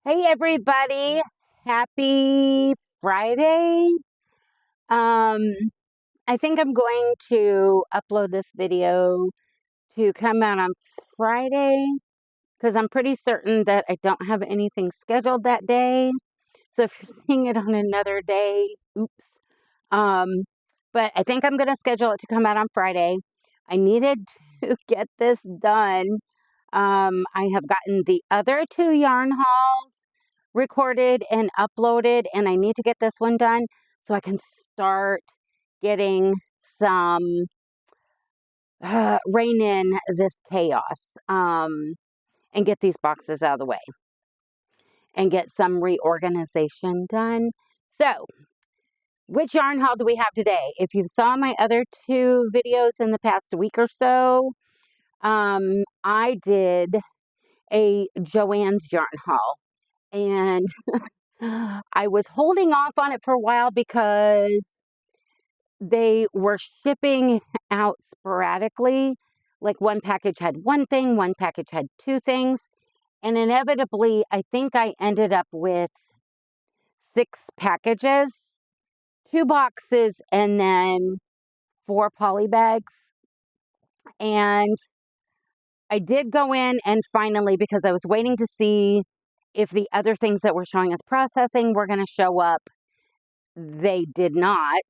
Hey everybody, happy Friday. Um, I think I'm going to upload this video to come out on Friday because I'm pretty certain that I don't have anything scheduled that day. So if you're seeing it on another day, oops. Um, but I think I'm going to schedule it to come out on Friday. I needed to get this done. I have gotten the other two yarn hauls recorded and uploaded, and I need to get this one done so I can start getting some rein in this chaos and get these boxes out of the way and get some reorganization done. So, which yarn haul do we have today? If you saw my other two videos in the past week or so, I did a Joann's yarn haul, and I was holding off on it for a while because they were shipping out sporadically. Like one package had one thing, one package had two things, and inevitably, I think I ended up with 6 packages, 2 boxes, and then 4 poly bags. And I did go in and finally, because I was waiting to see if the other things that were showing us processing were going to show up, they did not.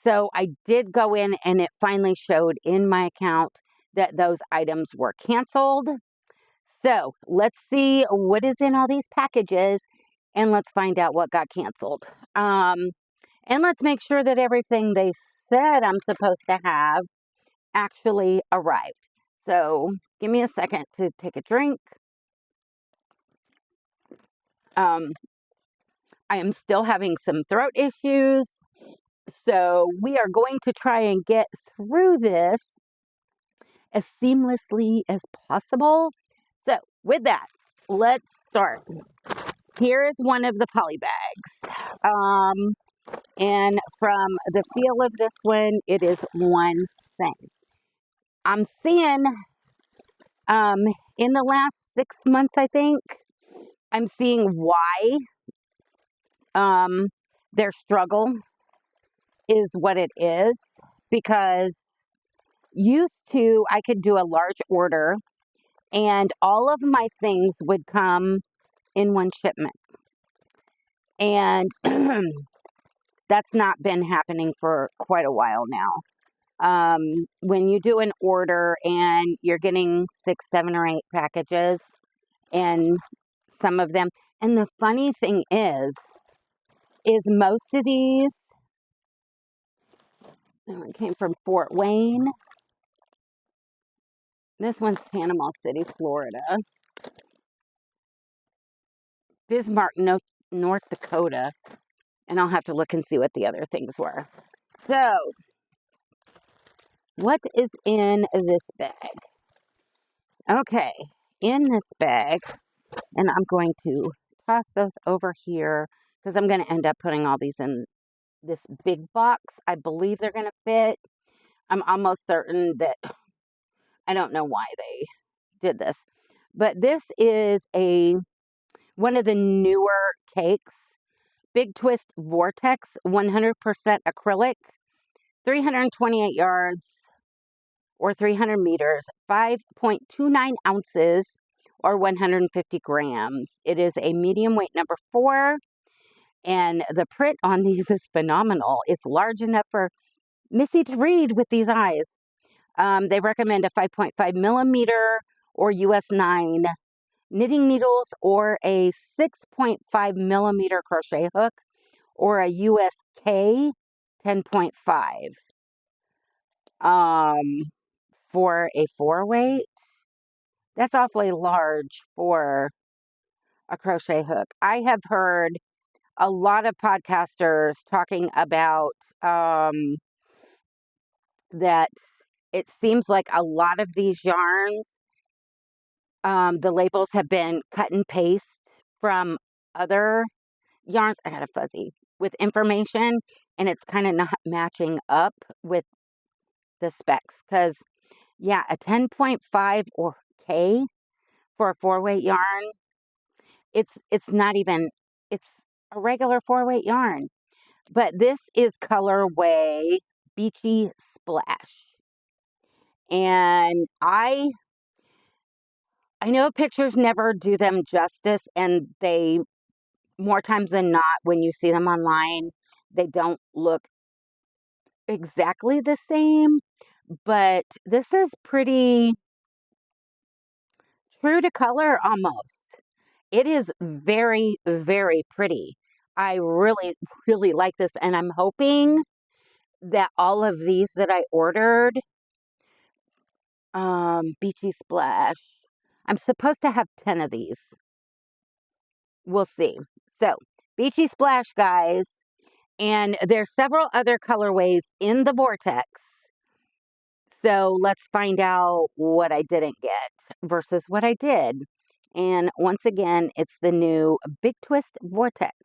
So I did go in and it finally showed in my account that those items were canceled. So let's see what is in all these packages and let's find out what got canceled. And let's make sure that everything they said I'm supposed to have actually arrived. So give me a second to take a drink. I am still having some throat issues. So we are going to try and get through this as seamlessly as possible. So with that, let's start. Here is one of the poly bags. And from the feel of this one, it is one thing. I'm seeing in the last 6 months, I think, I'm seeing why their struggle is what it is, because used to I could do a large order and all of my things would come in one shipment. And that's not been happening for quite a while now. When you do an order and you're getting 6, 7, or 8 packages, and some of them, and the funny thing is most of these, it came from Fort Wayne. This one's Panama City, Florida. Bismarck, North Dakota. And I'll have to look and see what the other things were. So, what is in this bag? Okay, in this bag, and I'm going to toss those over here because I'm going to end up putting all these in this big box. I believe they're going to fit. I'm almost certain that, I don't know why they did this, but this is one of the newer cakes. Big Twist Vortex, 100% acrylic, 328 yards or 300 meters, 5.29 ounces or 150 grams. It is a medium weight number 4, and the print on these is phenomenal. It's large enough for Missy to read with these eyes. They recommend a 5.5 millimeter or US 9 knitting needles or a 6.5 millimeter crochet hook or a USK 10.5 for a 4-weight. That's awfully large for a crochet hook. I have heard a lot of podcasters talking about that it seems like a lot of these yarns, the labels have been cut and paste from other yarns. I got a fuzzy with information, and it's kind of not matching up with the specs. Because, yeah, a 10.5 or K for a 4-weight yarn It's not even, it's a regular 4-weight yarn. But this is colorway Beachy Splash. And I know pictures never do them justice, and they, more times than not, when you see them online, they don't look exactly the same, but this is pretty true to color almost. It is very, very pretty. I really, really like this, and I'm hoping that all of these that I ordered, Beachy Splash, I'm supposed to have 10 of these. We'll see. So, Beachy Splash, guys, and there's several other colorways in the Vortex. So let's find out what I didn't get versus what I did. And once again, it's the new Big Twist Vortex.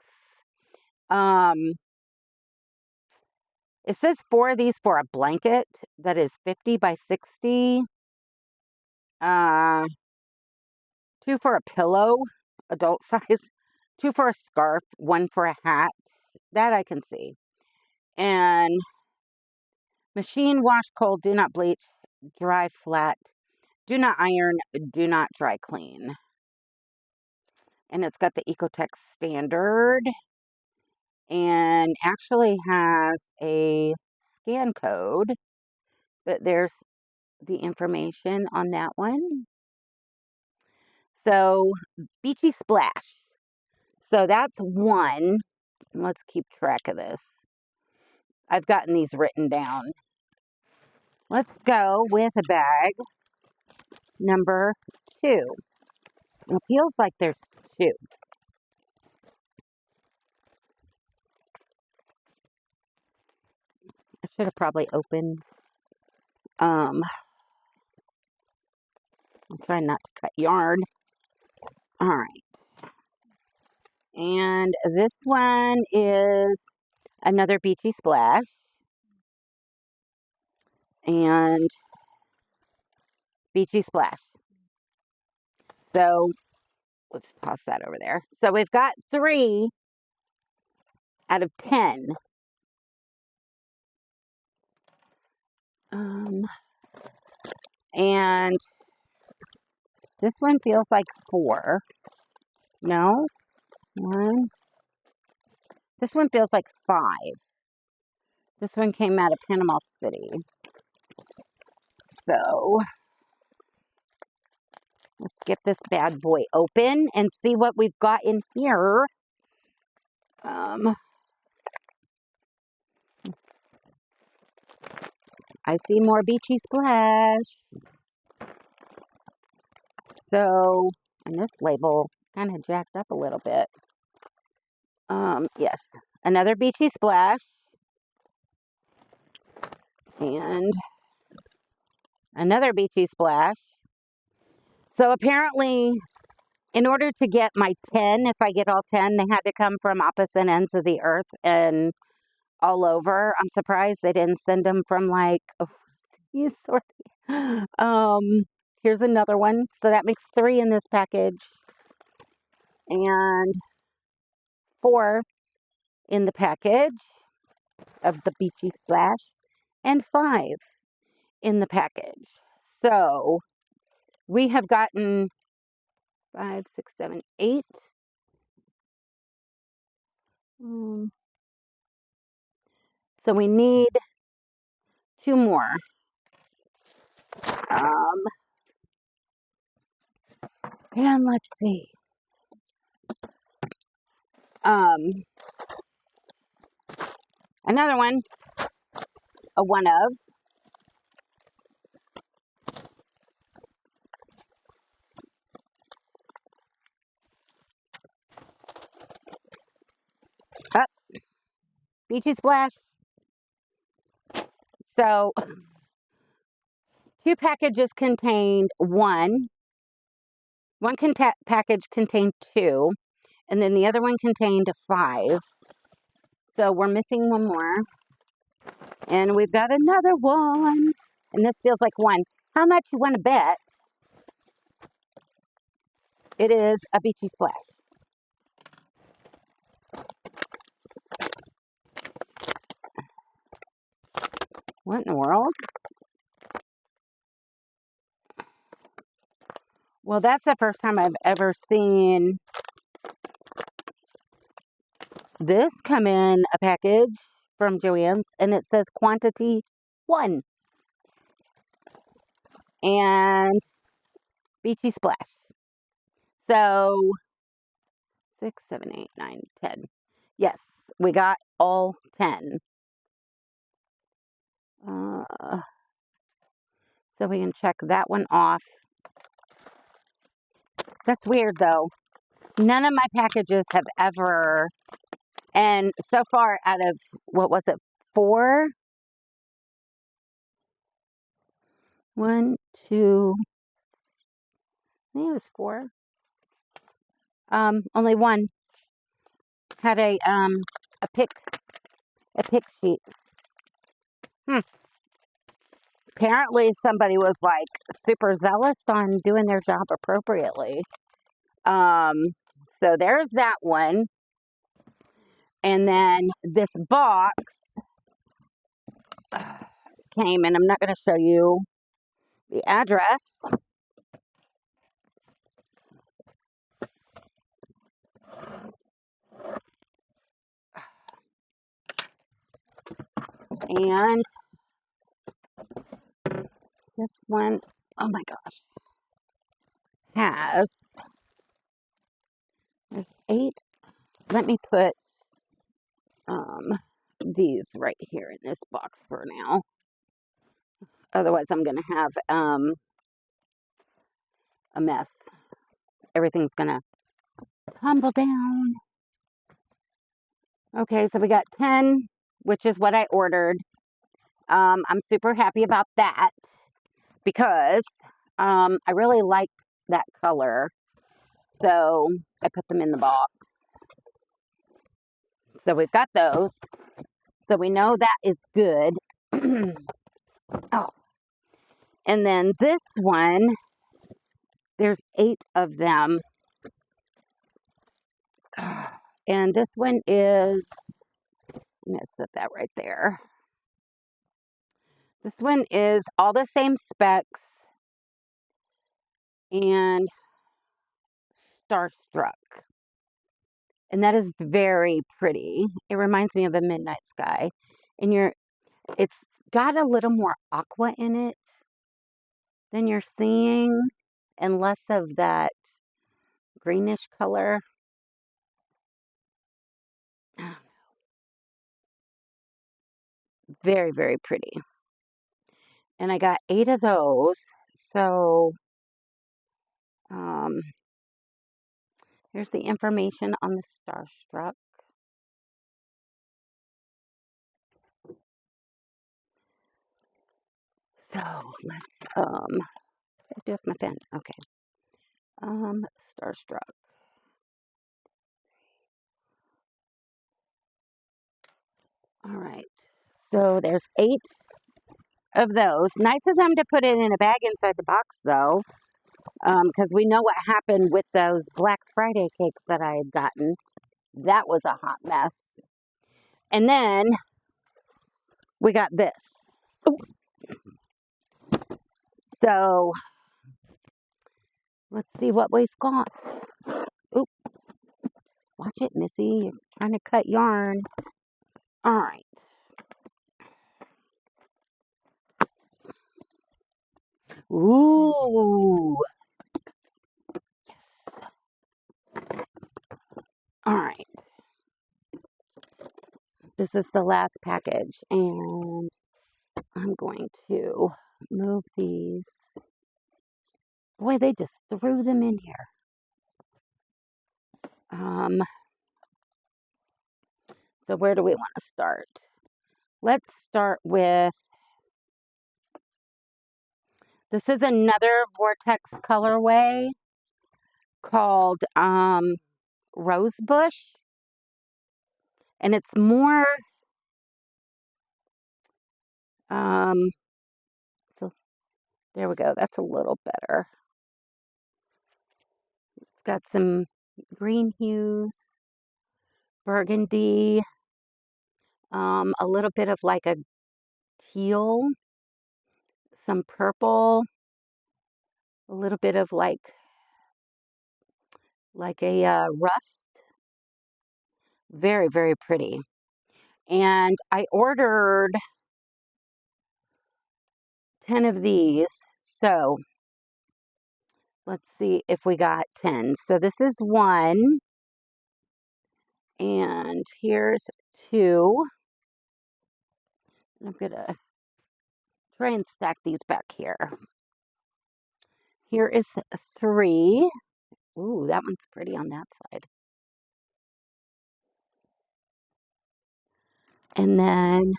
It says 4 of these for a blanket that is 50 by 60. 2 for a pillow, adult size. 2 for a scarf, 1 for a hat. That I can see. And machine wash cold, do not bleach, dry flat, do not iron, do not dry clean. And it's got the Ecotech standard and actually has a scan code, but there's the information on that one. So, Beachy Splash. So that's one. Let's keep track of this. I've gotten these written down. Let's go with a bag number 2. It feels like there's 2. I should have probably opened. I'm trying not to cut yarn. All right. And this one is another Beachy Splash. And Beachy Splash. So let's toss that over there. So we've got 3 out of 10. And this one feels like 4. No? 1. This one feels like 5. This one came out of Panama City. So let's get this bad boy open and see what we've got in here. I see more Beachy Splash. So, and this label kind of jacked up a little bit. Yes, another Beachy Splash. And another Beachy Splash. So apparently, in order to get my 10, if I get all 10, they had to come from opposite ends of the earth and all over. I'm surprised they didn't send them from like, here's another one. So that makes 3 in this package. And 4 in the package of the Beachy Splash. And 5 in the package. So we have gotten 5, 6, 7, 8. So we need 2 more. And let's see. Another one. A one of. Beachy Splash. So 2 packages contained 1. One package contained 2. And then the other one contained 5. So we're missing 1 more. And we've got another one. And this feels like 1. How much you want to bet it is a Beachy Splash? What in the world? Well, that's the first time I've ever seen this come in a package from Joann's, and it says quantity 1 and Beachy Splash. So 6, 7, 8, 9, 10. Yes, we got all 10. So we can check that one off. That's weird though. None of my packages have ever, and so far out of, what was it, 4? 1, 2, I think it was 4. Only one had a pick sheet. Apparently somebody was like super zealous on doing their job appropriately. So there's that one. And then this box came, and I'm not going to show you the address. And this one, oh my gosh, has, there's 8. Let me put these right here in this box for now. Otherwise, I'm going to have a mess. Everything's going to tumble down. Okay, so we got 10, which is what I ordered. I'm super happy about that because I really liked that color. So I put them in the box. So we've got those. So we know that is good. Oh. And then this one, there's 8 of them. And this one is, I'm going to set that right there. This one is all the same specs and Starstruck. And that is very pretty. It reminds me of a midnight sky. And it's got a little more aqua in it than you're seeing, and less of that greenish color. Very, very pretty. And I got 8 of those. So here's the information on the Starstruck. So let's do it with my pen. Okay. Starstruck. All right. So there's 8 of those. Nice of them to put it in a bag inside the box though. Because we know what happened with those Black Friday cakes that I had gotten. That was a hot mess. And then we got this. Ooh. So let's see what we've got. Oop. Watch it, Missy. You're trying to cut yarn. All right. Ooh. Yes. All right. This is the last package, and I'm going to move these. Boy, they just threw them in here. So where do we want to start? Let's start with, this is another Vortex colorway called Rosebush. And it's more, so there we go. That's a little better. It's got some green hues, burgundy, a little bit of like a teal, some purple, a little bit of like a rust. Very, very pretty. And I ordered 10 of these. So let's see if we got 10. So this is one. And here's two. I'm going to try and stack these back here. Here is three. Ooh, that one's pretty on that side. And then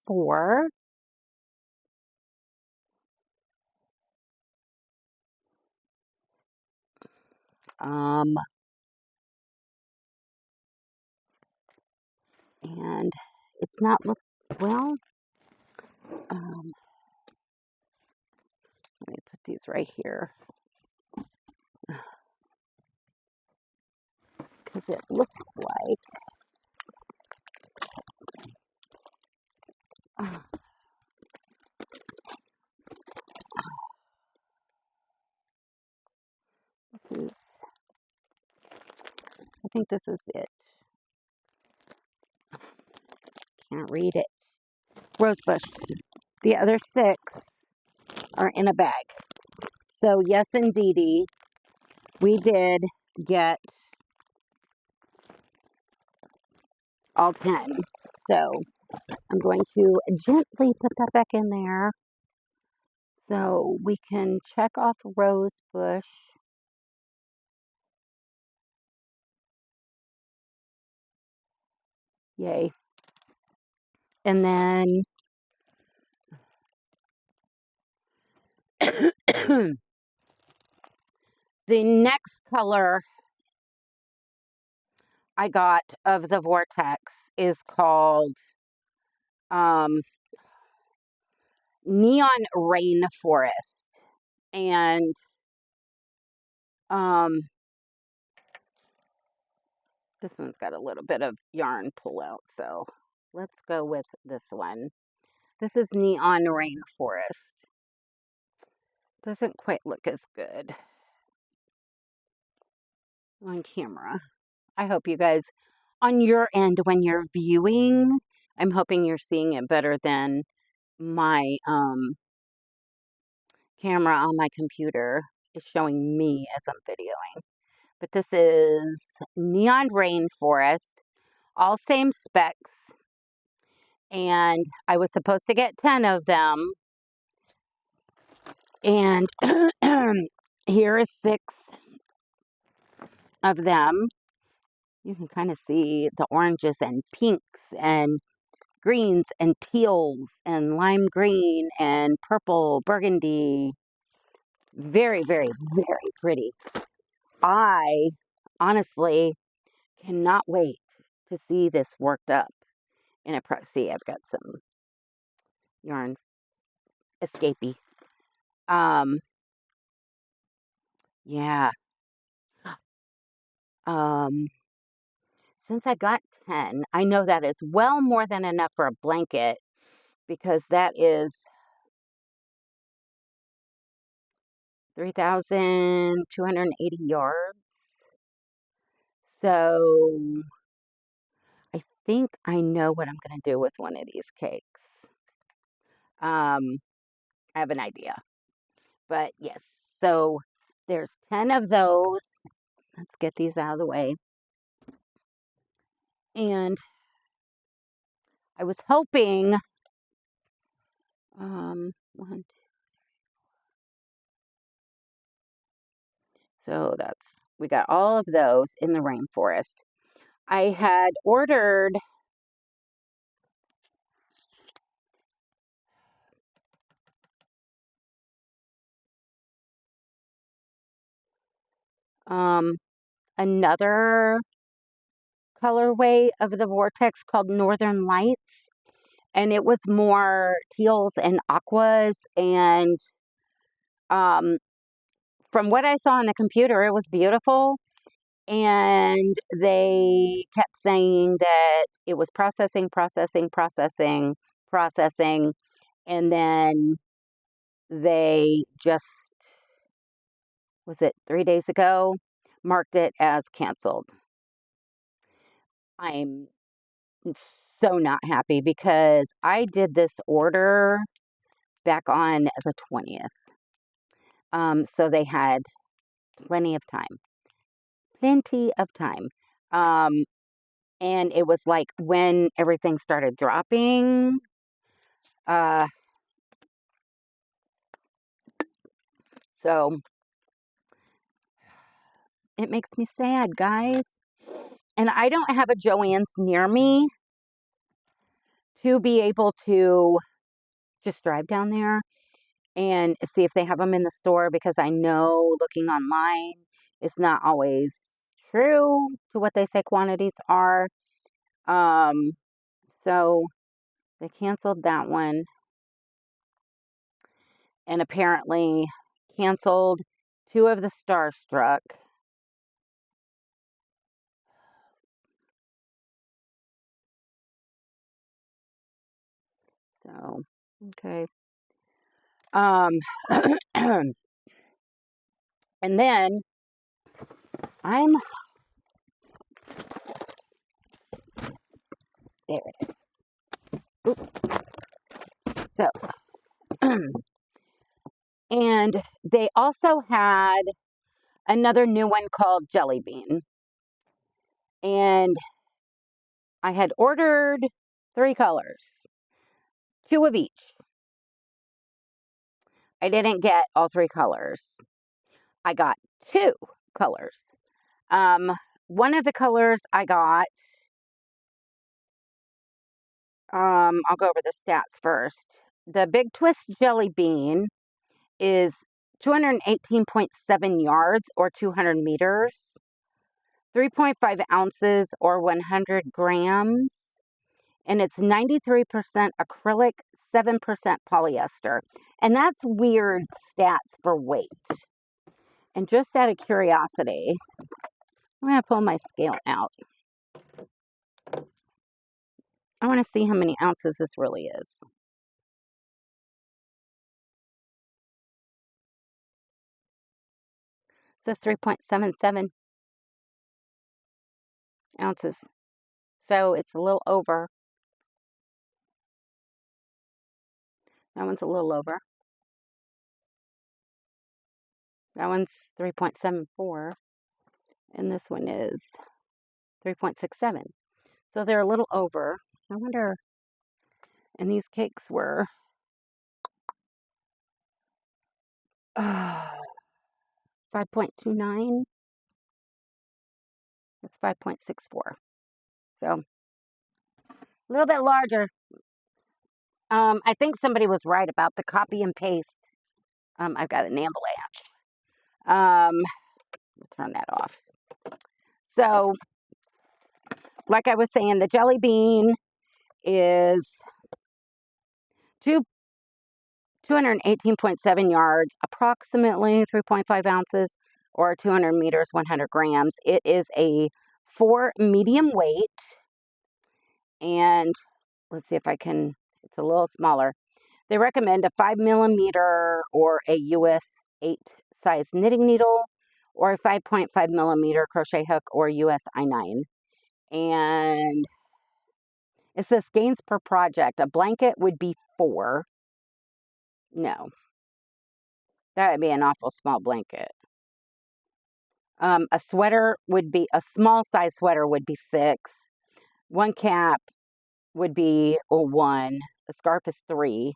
four. And it's not well. Let me put these right here because it looks like this is. I think this is it. Can't read it. Rosebush. The other 6 are in a bag. So yes, indeedy, we did get all 10. So I'm going to gently put that back in there so we can check off Rosebush. Yay. And then the next color I got of the Vortex is called Neon Rainforest. And this one's got a little bit of yarn pull out, so let's go with this one. This is Neon Rainforest. Doesn't quite look as good on camera. I hope you guys, on your end, when you're viewing, I'm hoping you're seeing it better than my camera on my computer is showing me as I'm videoing. But this is Neon Rainforest, all same specs. And I was supposed to get 10 of them. And here is 6 of them. You can kind of see the oranges and pinks and greens and teals and lime green and purple, burgundy. Very, very, very pretty. I honestly cannot wait to see this worked up in a see, I've got some yarn escapee. Yeah. Since I got 10, I know that is well more than enough for a blanket because that is 3,280 yards. So I think I know what I'm going to do with one of these cakes. I have an idea. But yes, so there's 10 of those. Let's get these out of the way. And I was hoping, so we got all of those in the rainforest. I had ordered another colorway of the Vortex called Northern Lights, and it was more teals and aquas, and from what I saw on the computer, it was beautiful, and they kept saying that it was processing, And then they just, was it 3 days ago, marked it as canceled. I'm so not happy because I did this order back on the 20th. So they had plenty of time. Plenty of time. And it was like when everything started dropping. So it makes me sad, guys. And I don't have a Joann's near me to be able to just drive down there and see if they have them in the store, because I know looking online is not always true to what they say quantities are. So they canceled that one, and apparently canceled 2 of the Starstruck. So, okay. And then I'm, there it is. Oops. So, and they also had another new one called Jelly Bean. And I had ordered 3 colors, 2 of each. I didn't get all 3 colors. I got 2 colors. One of the colors I got, I'll go over the stats first. The Big Twist Jelly Bean is 218.7 yards or 200 meters, 3.5 ounces or 100 grams, and it's 93% acrylic, 7% polyester. And that's weird stats for weight. And just out of curiosity, I'm going to pull my scale out. I want to see how many ounces this really is. It says 3.77 ounces. So it's a little over. That one's a little over. That one's 3.74. And this one is 3.67. So they're a little over. I wonder, and these cakes were 5.29. It's 5.64. So a little bit larger. I think somebody was right about the copy and paste. I've got an avalanche. Turn that off. So, like I was saying, the Jelly Bean is 218.7 yards, approximately 3.5 ounces, or 200 meters, 100 grams. It is a 4 medium weight, and let's see if I can, it's a little smaller. They recommend a 5 millimeter or a US 8 size knitting needle, or a 5.5 millimeter crochet hook or US I9. And it says gains per project. A blanket would be 4. No, that would be an awful small blanket. A sweater would be, a small size sweater would be 6. One cap would be 1. A scarf is 3.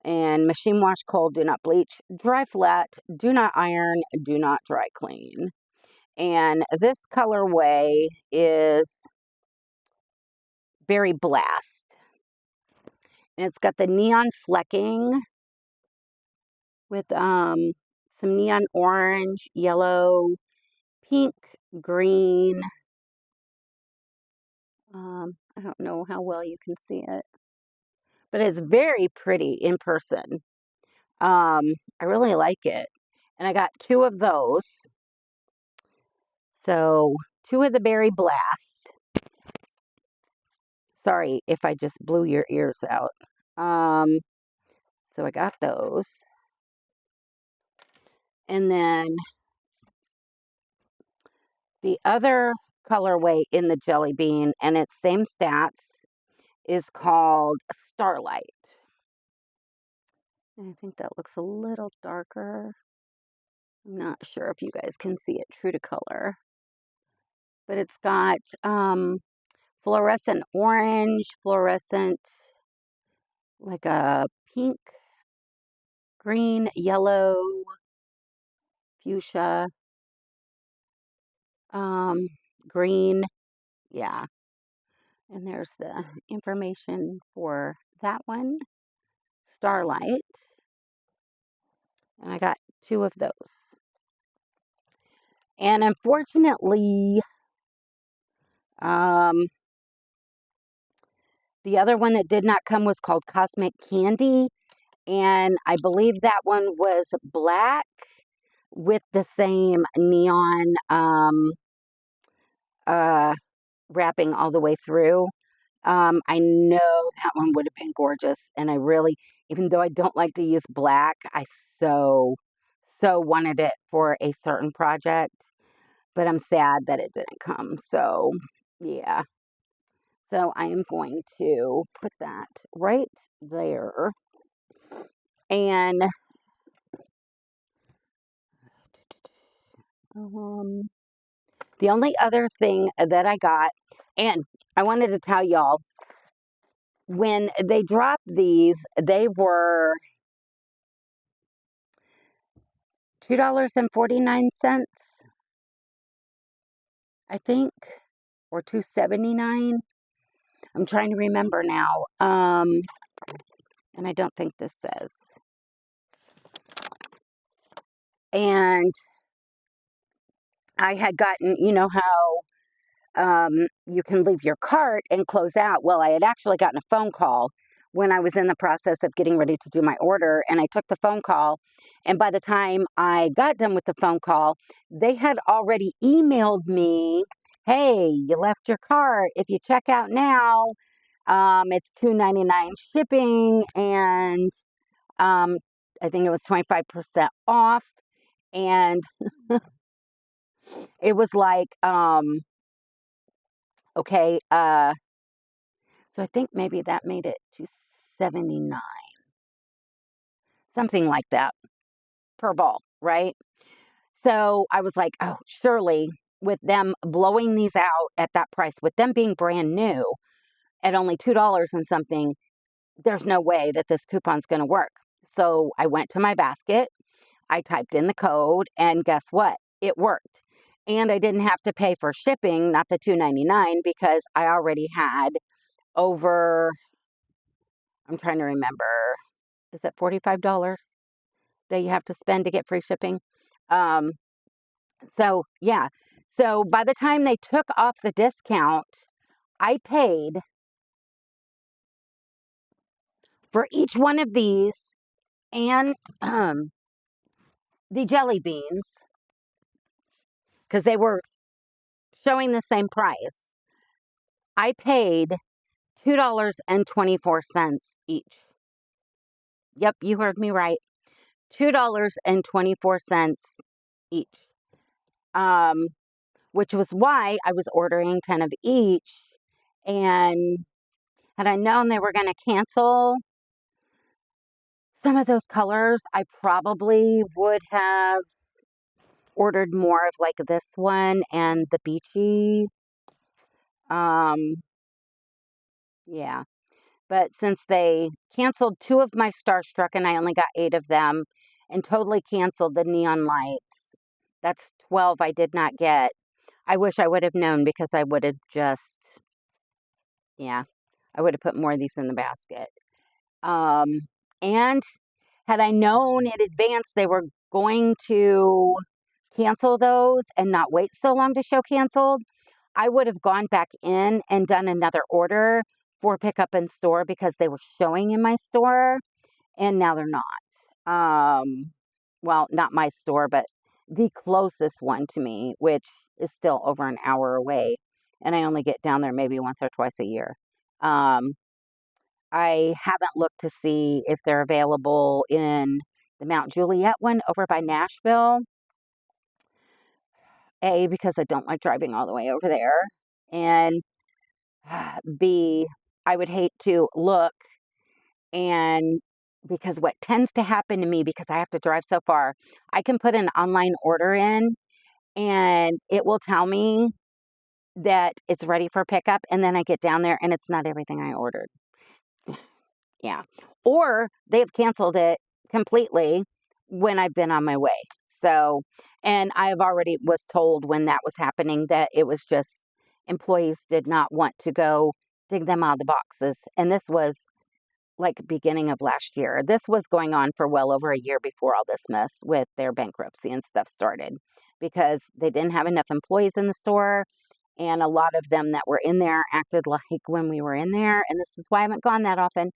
And machine wash cold, do not bleach. Dry flat, do not iron, do not dry clean. And this colorway is Berry Blast. And it's got the neon flecking with some neon orange, yellow, pink, green. I don't know how well you can see it, but it's very pretty in person. I really like it. And I got 2 of those. So 2 of the Berry Blast. Sorry if I just blew your ears out. So I got those. And then the other colorway in the jelly bean, and it's same stats, is called Starlight. And I think that looks a little darker. I'm not sure if you guys can see it true to color. But it's got fluorescent orange, fluorescent, like a pink, green, yellow, fuchsia, green. Yeah. And there's the information for that one, Starlight. And I got 2 of those. And unfortunately, the other one that did not come was called Cosmic Candy. And I believe that one was black with the same neon wrapping all the way through. I know that one would have been gorgeous. And I really, even though I don't like to use black, I so wanted it for a certain project. But I'm sad that it didn't come. So, yeah. So I am going to put that right there. And the only other thing that I got, and I wanted to tell y'all, when they dropped these, they were $2.49, I think, or $2.79. I'm trying to remember now. And I don't think this says. And I had gotten, you know how you can leave your cart and close out. Well, I had actually gotten a phone call when I was in the process of getting ready to do my order, and I took the phone call. And by the time I got done with the phone call, they had already emailed me, "Hey, you left your cart. If you check out now, it's $2.99 shipping, and I think it was 25% off." And it was like, okay, so I think maybe that made it to 79, something like that per ball, right? So I was like, oh, surely with them blowing these out at that price, with them being brand new at only $2 and something, there's no way that this coupon's going to work. So I went to my basket, I typed in the code, and guess what? It worked. And I didn't have to pay for shipping, not the $2.99, because I already had over, I'm trying to remember, is it $45 that you have to spend to get free shipping? So yeah. So by the time they took off the discount, I paid for each one of these and the jelly beans, because they were showing the same price. I paid $2.24 each. Yep, you heard me right. $2.24 each. Which was why I was ordering 10 of each. And had I known they were going to cancel some of those colors, I probably would have ordered more of like this one and the beachy. Yeah. But since they canceled 2 of my Starstruck and I only got 8 of them and totally canceled the neon lights, that's 12 I did not get. I wish I would have known, because I would have just, yeah, I would have put more of these in the basket. And had I known in advance they were going to cancel those and not wait so long to show canceled, I would have gone back in and done another order for pickup in store, because they were showing in my store and now they're not. Well, not my store, but the closest one to me, which is still over an hour away. And I only get down there maybe once or twice a year. I haven't looked to see if they're available in the Mount Juliet one over by Nashville. A, because I don't like driving all the way over there. And B, I would hate to look and because what tends to happen to me, because I have to drive so far, I can put an online order in and it will tell me that it's ready for pickup. And then I get down there and it's not everything I ordered. Yeah. Or they've canceled it completely when I've been on my way. So, and I've already was told when that was happening that it was just employees did not want to go dig them out of the boxes. And this was like beginning of last year. This was going on for well over a year before all this mess with their bankruptcy and stuff started because they didn't have enough employees in the store. And a lot of them that were in there acted like when we were in there, and this is why I haven't gone that often,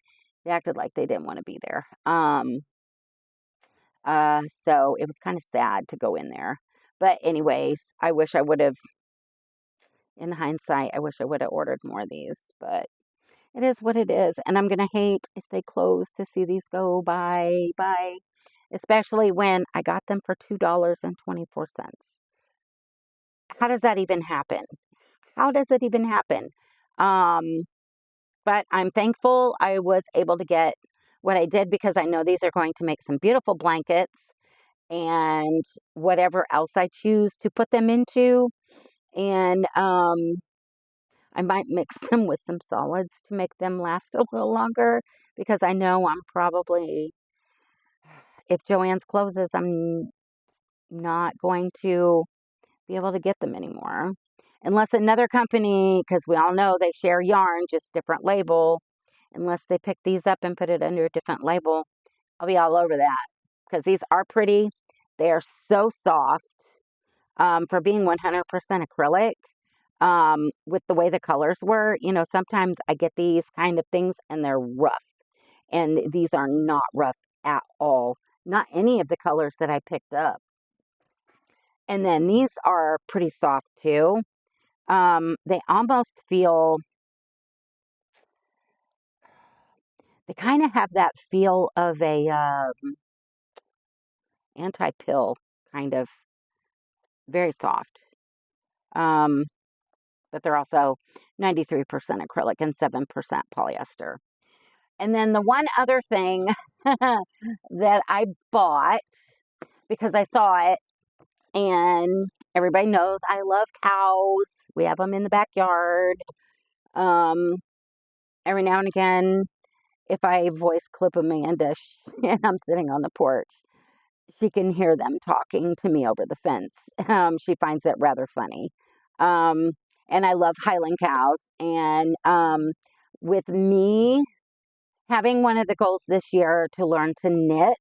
they acted like they didn't want to be there. So it was kind of sad to go in there. But anyways, I wish I would have, in hindsight, I wish I would have ordered more of these, but it is what it is. And I'm going to hate if they close to see these go by, especially when I got them for $2.24. How does that even happen? How does it even happen? Um, but I'm thankful I was able to get what I did because I know these are going to make some beautiful blankets and whatever else I choose to put them into. And I might mix them with some solids to make them last a little longer because I know I'm probably, if Joann's closes, I'm not going to be able to get them anymore. Unless another company, because we all know they share yarn, just different label, unless they pick these up and put it under a different label, I'll be all over that because these are pretty. They are so soft for being 100% acrylic. With the way the colors were, sometimes I get these kind of things and they're rough. And these are not rough at all. Not any of the colors that I picked up. And then these are pretty soft too. They almost feel, they kind of have that feel of a anti-pill kind of, very soft. But they're also 93% acrylic and 7% polyester. And then the one other thing that I bought because I saw it, and everybody knows I love cows. We have them in the backyard. Every now and again, if I voice clip Amanda and I'm sitting on the porch, she can hear them talking to me over the fence. She finds it rather funny. And I love Highland cows. And with me having one of the goals this year to learn to knit,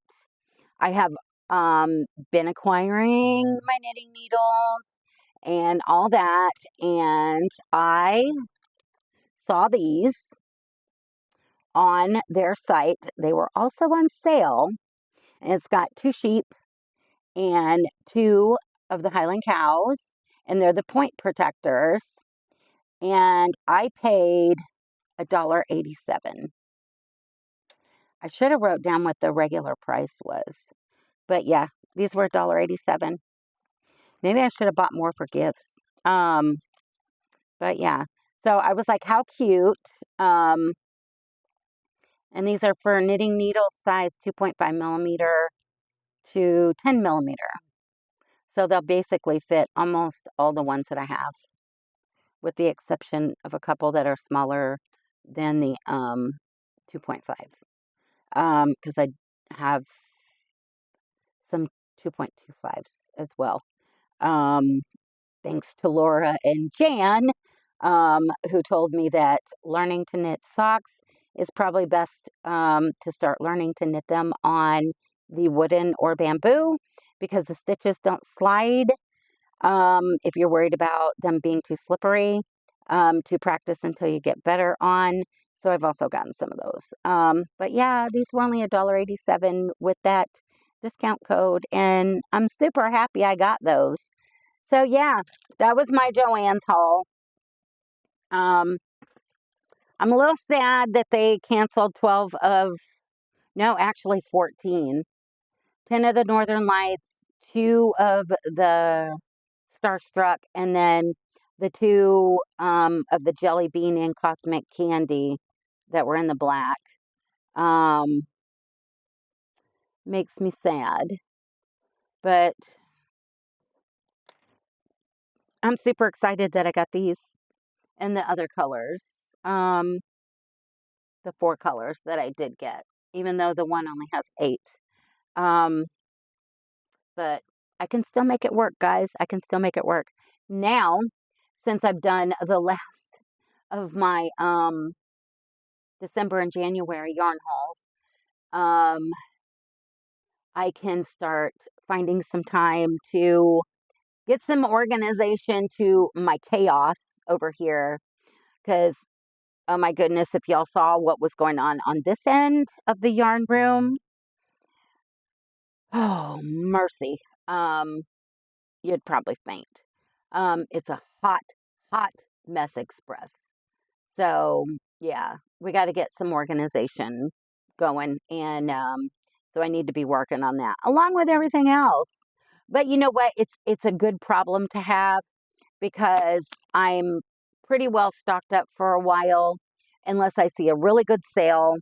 I have been acquiring my knitting needles and all that. And I saw these on their site. They were also on sale. And it's got 2 sheep and 2 of the Highland cows, and they're the point protectors. And I paid $1.87. I should have wrote down what the regular price was. But yeah, these were $1.87. Maybe I should have bought more for gifts. But yeah. So I was like, how cute. And these are for knitting needle size 2.5 millimeter to 10 millimeter. So they'll basically fit almost all the ones that I have, with the exception of a couple that are smaller than the 2.5. Because I have some 2.25s as well. Thanks to Laura and Jan, who told me that learning to knit socks is probably best to start learning to knit them on the wooden or bamboo because the stitches don't slide. If you're worried about them being too slippery, to practice until you get better on. So I've also gotten some of those. But yeah, these were only $1.87 with that discount code, and I'm super happy I got those. So yeah, that was my Joann's haul. I'm a little sad that they canceled 12 of, no, actually 14. 10 of the Northern Lights, 2 of the Starstruck, and then the 2 of the Jelly Bean and Cosmic Candy that were in the black. Makes me sad. But I'm super excited that I got these and the other colors. The 4 colors that I did get, even though the one only has 8. Um, but I can still make it work, guys. I can still make it work. Now, since I've done the last of my December and January yarn hauls, I can start finding some time to get some organization to my chaos over here. Because, oh my goodness, if y'all saw what was going on this end of the yarn room, oh, mercy. Um, you'd probably faint. It's a hot, hot mess express. So, yeah, we got to get some organization going. And so I need to be working on that along with everything else. But you know what? It's a good problem to have because I'm pretty well stocked up for a while unless I see a really good sale.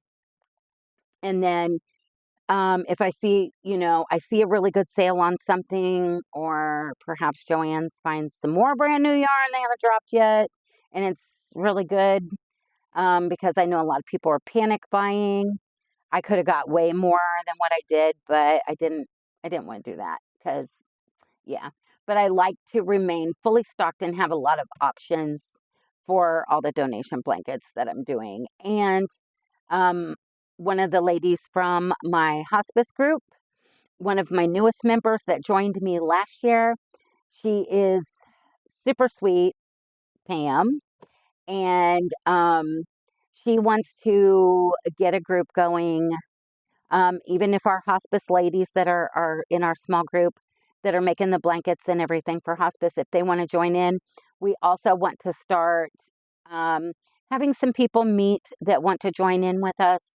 And then if I see, I see a really good sale on something, or perhaps Joann's finds some more brand new yarn they haven't dropped yet, and it's really good because I know a lot of people are panic buying. I could have got way more than what I did, but I didn't. I didn't want to do that because, yeah. But I like to remain fully stocked and have a lot of options for all the donation blankets that I'm doing. And um, one of the ladies from my hospice group, one of my newest members that joined me last year, she is super sweet, Pam, and she wants to get a group going. Even if our hospice ladies that are in our small group that are making the blankets and everything for hospice, if they want to join in, we also want to start um, having some people meet that want to join in with us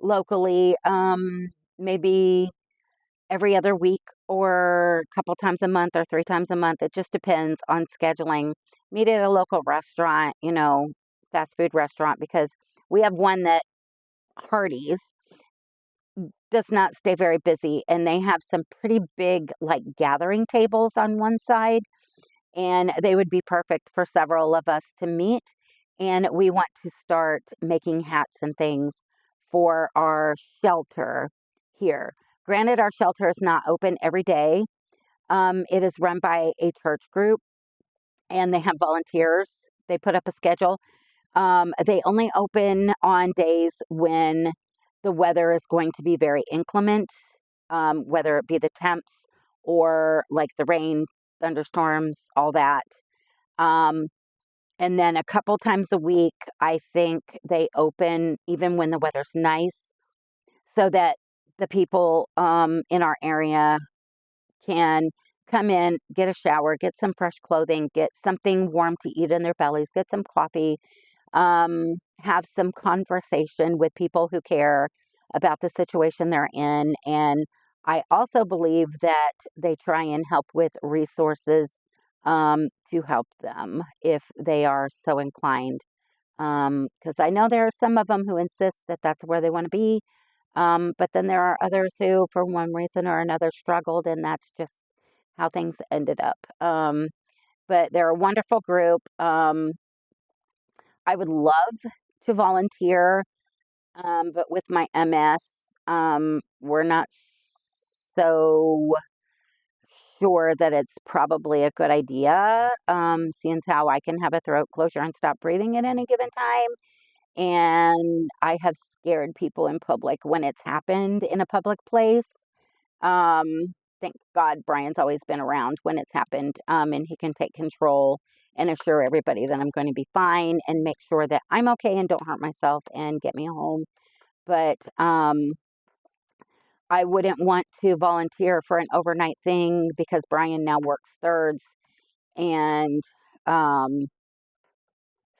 locally, maybe every other week or a couple times a month or 3 times a month. It just depends on scheduling. Meet at a local restaurant, fast food restaurant, because we have one that Hardee's does not stay very busy, and they have some pretty big like gathering tables on one side, and they would be perfect for several of us to meet. And we want to start making hats and things for our shelter here. Granted, our shelter is not open every day. It is run by a church group, and they have volunteers. They put up a schedule. They only open on days when the weather is going to be very inclement, whether it be the temps or like the rain, thunderstorms, all that. Um, and then a couple times a week, I think they open even when the weather's nice, so that the people in our area can come in, get a shower, get some fresh clothing, get something warm to eat in their bellies, get some coffee, have some conversation with people who care about the situation they're in. And I also believe that they try and help with resources to help them if they are so inclined. Because I know there are some of them who insist that that's where they want to be. But then there are others who, for one reason or another, struggled, and that's just how things ended up. But they're a wonderful group. I would love to volunteer, but with my MS, we're not so sure that it's probably a good idea, seeing as how I can have a throat closure and stop breathing at any given time. And I have scared people in public when it's happened in a public place. Thank God Brian's always been around when it's happened, and he can take control and assure everybody that I'm going to be fine and make sure that I'm okay and don't hurt myself and get me home. But I wouldn't want to volunteer for an overnight thing because Brian now works thirds, and um,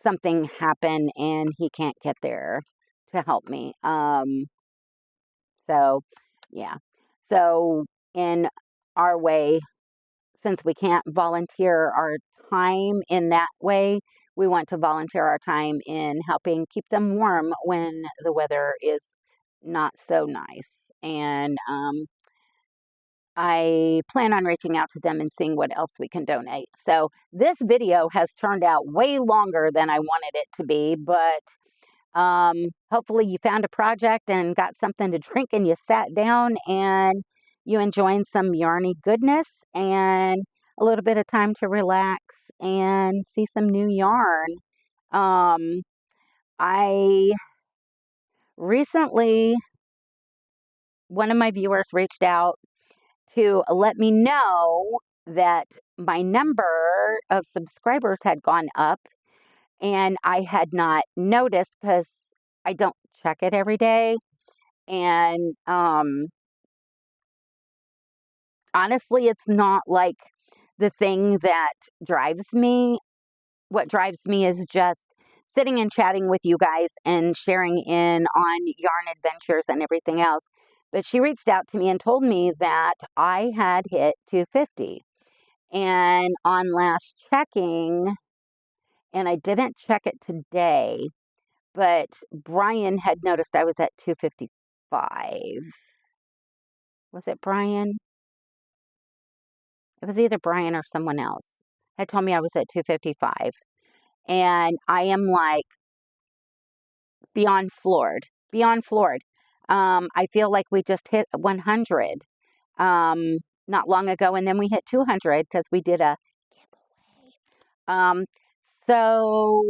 something happen and he can't get there to help me. So yeah. So in our way, since we can't volunteer our time in that way, we want to volunteer our time in helping keep them warm when the weather is not so nice. And I plan on reaching out to them and seeing what else we can donate. So this video has turned out way longer than I wanted it to be, but hopefully you found a project and got something to drink and you sat down and you enjoyed some yarny goodness and a little bit of time to relax and see some new yarn. Um, I recently, one of my viewers reached out to let me know that my number of subscribers had gone up, and I had not noticed because I don't check it every day. And honestly, it's not like the thing that drives me. What drives me is just sitting and chatting with you guys and sharing in on yarn adventures and everything else. But she reached out to me and told me that I had hit 250. And on last checking, and I didn't check it today, but Brian had noticed I was at 255. Was it Brian? It was either Brian or someone else had told me I was at 255. And I am like beyond floored, beyond floored. I feel like we just hit 100 not long ago, and then we hit 200 because we did a giveaway. So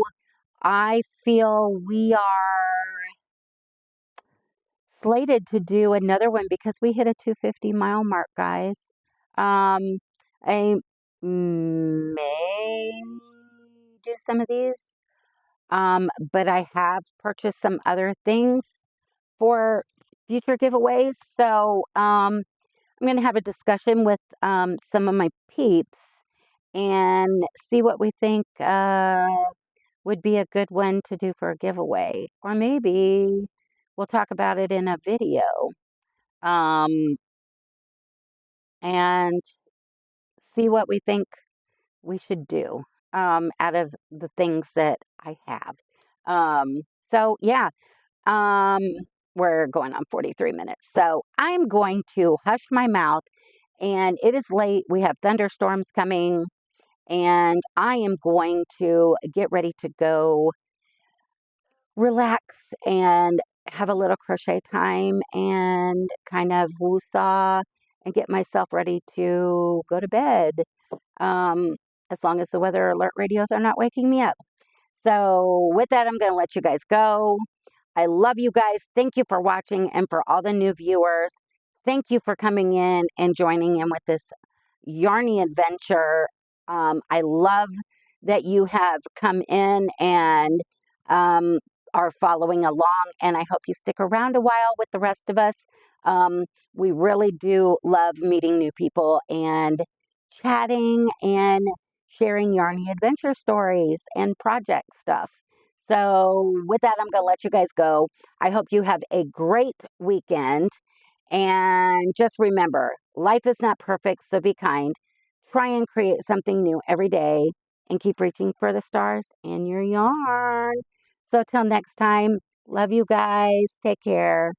I feel we are slated to do another one because we hit a 250-mile mark, guys. I may do some of these, but I have purchased some other things for future giveaways. So I'm going to have a discussion with some of my peeps and see what we think would be a good one to do for a giveaway. Or maybe we'll talk about it in a video um, and see what we think we should do out of the things that I have. So, yeah, um, we're going on 43 minutes. So I'm going to hush my mouth, and it is late. We have thunderstorms coming, and I am going to get ready to go relax and have a little crochet time and kind of woosah and get myself ready to go to bed. As long as the weather alert radios are not waking me up. So with that, I'm going to let you guys go. I love you guys. Thank you for watching, and for all the new viewers, thank you for coming in and joining in with this yarny adventure. I love that you have come in and are following along, and I hope you stick around a while with the rest of us. We really do love meeting new people and chatting and sharing yarny adventure stories and project stuff. So with that, I'm going to let you guys go. I hope you have a great weekend. And just remember, life is not perfect, so be kind. Try and create something new every day and keep reaching for the stars in your yarn. So till next time, love you guys. Take care.